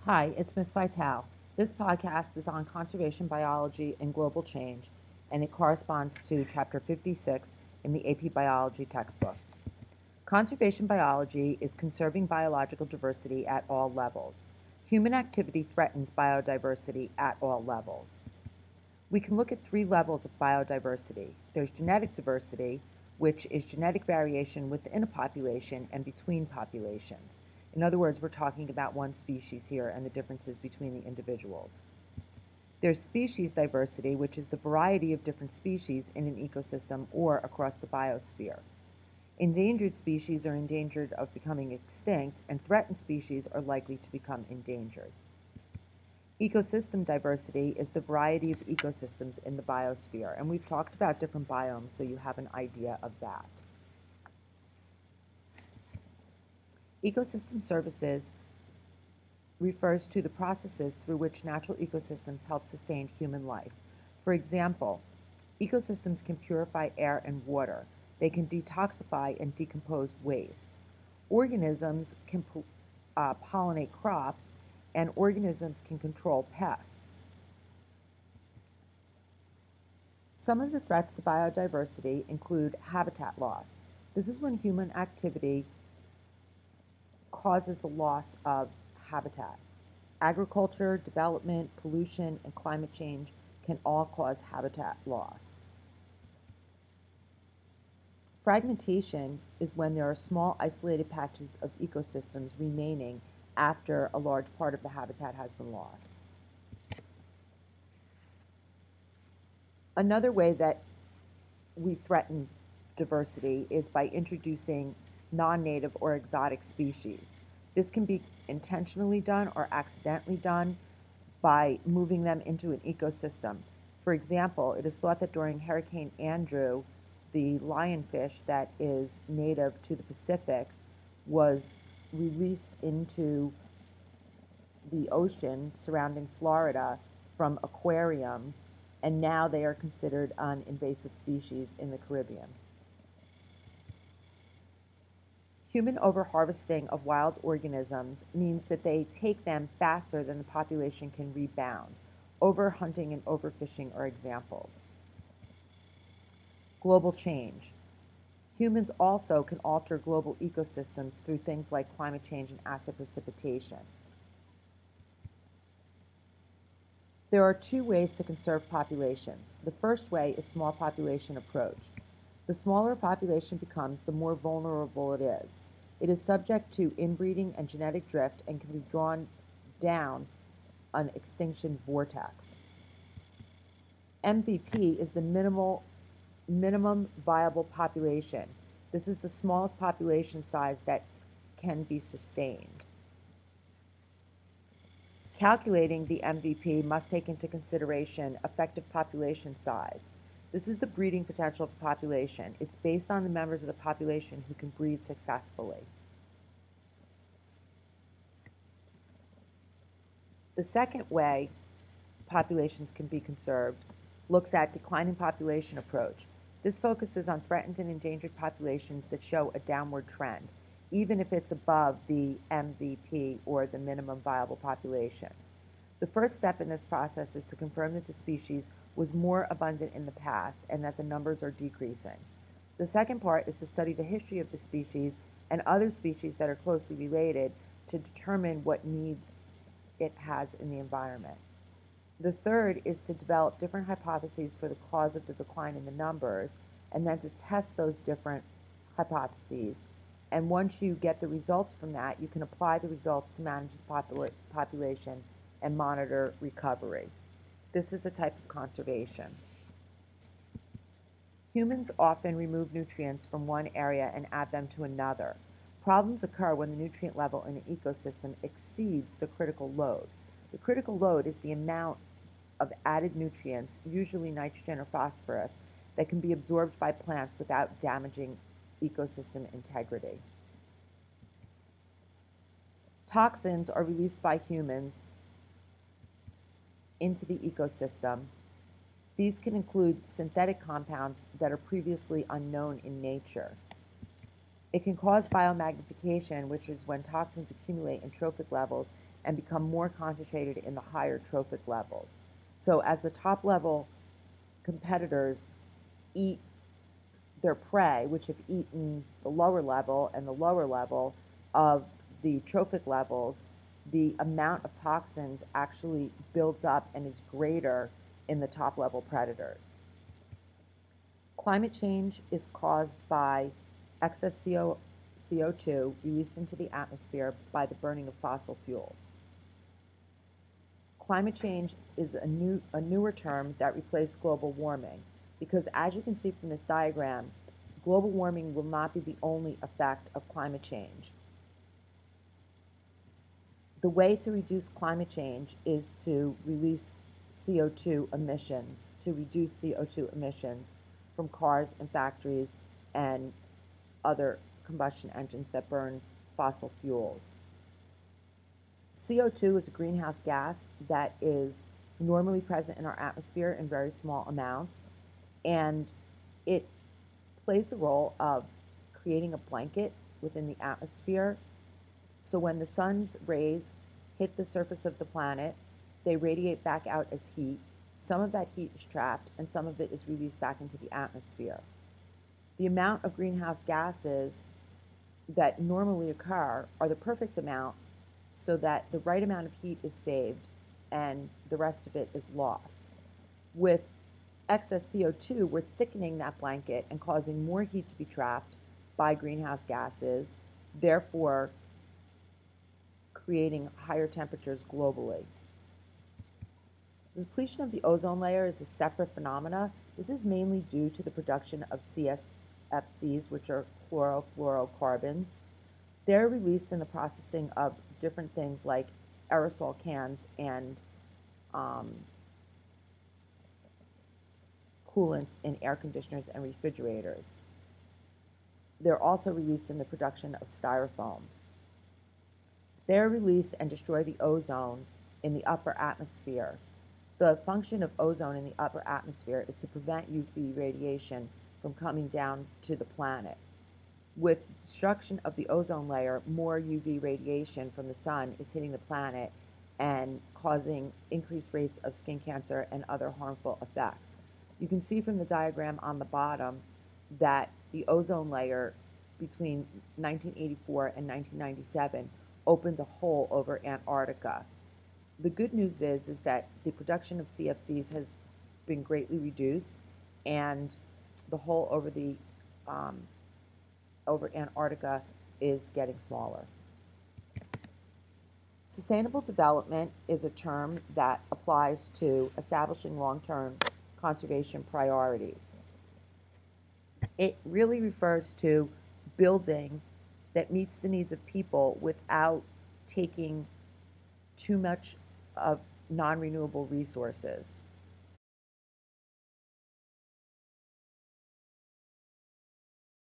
Hi, it's Miss Vital. This podcast is on conservation biology and global change, and it corresponds to Chapter 56 in the AP Biology textbook. Conservation biology is conserving biological diversity at all levels. Human activity threatens biodiversity at all levels. We can look at three levels of biodiversity. There's genetic diversity, which is genetic variation within a population and between populations. In other words, we're talking about one species here and the differences between the individuals. There's species diversity, which is the variety of different species in an ecosystem or across the biosphere. Endangered species are endangered of becoming extinct, and threatened species are likely to become endangered. Ecosystem diversity is the variety of ecosystems in the biosphere, and we've talked about different biomes, so you have an idea of that. Ecosystem services refers to the processes through which natural ecosystems help sustain human life. For example, ecosystems can purify air and water. They can detoxify and decompose waste. Organisms can pollinate crops, and organisms can control pests. Some of the threats to biodiversity include habitat loss. This is when human activity causes the loss of habitat. Agriculture, development, pollution, and climate change can all cause habitat loss. Fragmentation is when there are small isolated patches of ecosystems remaining after a large part of the habitat has been lost. Another way that we threaten diversity is by introducing non-native or exotic species. This can be intentionally done or accidentally done by moving them into an ecosystem. For example, it is thought that during Hurricane Andrew, the lionfish that is native to the Pacific was released into the ocean surrounding Florida from aquariums, and now they are considered an invasive species in the Caribbean. Human overharvesting of wild organisms means that they take them faster than the population can rebound. Overhunting and overfishing are examples. Global change. Humans also can alter global ecosystems through things like climate change and acid precipitation. There are two ways to conserve populations. The first way is small population approach. The smaller a population becomes, the more vulnerable it is. It is subject to inbreeding and genetic drift and can be drawn down an extinction vortex. MVP is the minimum viable population. This is the smallest population size that can be sustained. Calculating the MVP must take into consideration effective population size. This is the breeding potential of a population. It's based on the members of the population who can breed successfully. The second way populations can be conserved looks at declining population approach. This focuses on threatened and endangered populations that show a downward trend, even if it's above the MVP or the minimum viable population. The first step in this process is to confirm that the species was more abundant in the past and that the numbers are decreasing. The second part is to study the history of the species and other species that are closely related to determine what needs it has in the environment. The third is to develop different hypotheses for the cause of the decline in the numbers, and then to test those different hypotheses. And once you get the results from that, you can apply the results to manage the population and monitor recovery. This is a type of conservation. Humans often remove nutrients from one area and add them to another. Problems occur when the nutrient level in an ecosystem exceeds the critical load. The critical load is the amount of added nutrients, usually nitrogen or phosphorus, that can be absorbed by plants without damaging ecosystem integrity. Toxins are released by humans into the ecosystem. These can include synthetic compounds that are previously unknown in nature. It can cause biomagnification, which is when toxins accumulate in trophic levels and become more concentrated in the higher trophic levels. So as the top level competitors eat their prey, which have eaten the lower level and the lower level of the trophic levels, the amount of toxins actually builds up and is greater in the top level predators. Climate change is caused by excess CO2 released into the atmosphere by the burning of fossil fuels. Climate change is a newer term that replaced global warming, because as you can see from this diagram, global warming will not be the only effect of climate change. The way to reduce climate change is to release CO2 emissions, to reduce CO2 emissions from cars and factories and other combustion engines that burn fossil fuels. CO2 is a greenhouse gas that is normally present in our atmosphere in very small amounts, and it plays the role of creating a blanket within the atmosphere. So when the sun's rays hit the surface of the planet, they radiate back out as heat. Some of that heat is trapped, and some of it is released back into the atmosphere. The amount of greenhouse gases that normally occur are the perfect amount so that the right amount of heat is saved and the rest of it is lost. With excess CO2, we're thickening that blanket and causing more heat to be trapped by greenhouse gases, therefore creating higher temperatures globally. The depletion of the ozone layer is a separate phenomena. This is mainly due to the production of CFCs, which are chlorofluorocarbons. They're released in the processing of different things like aerosol cans and coolants in air conditioners and refrigerators. They're also released in the production of styrofoam. They're released and destroy the ozone in the upper atmosphere. The function of ozone in the upper atmosphere is to prevent UV radiation from coming down to the planet. With destruction of the ozone layer, more UV radiation from the sun is hitting the planet and causing increased rates of skin cancer and other harmful effects. You can see from the diagram on the bottom that the ozone layer between 1984 and 1997 opened a hole over Antarctica. The good news is that the production of CFCs has been greatly reduced, and the hole over over Antarctica is getting smaller. Sustainable development is a term that applies to establishing long-term conservation priorities. It really refers to building that meets the needs of people without taking too much of non-renewable resources.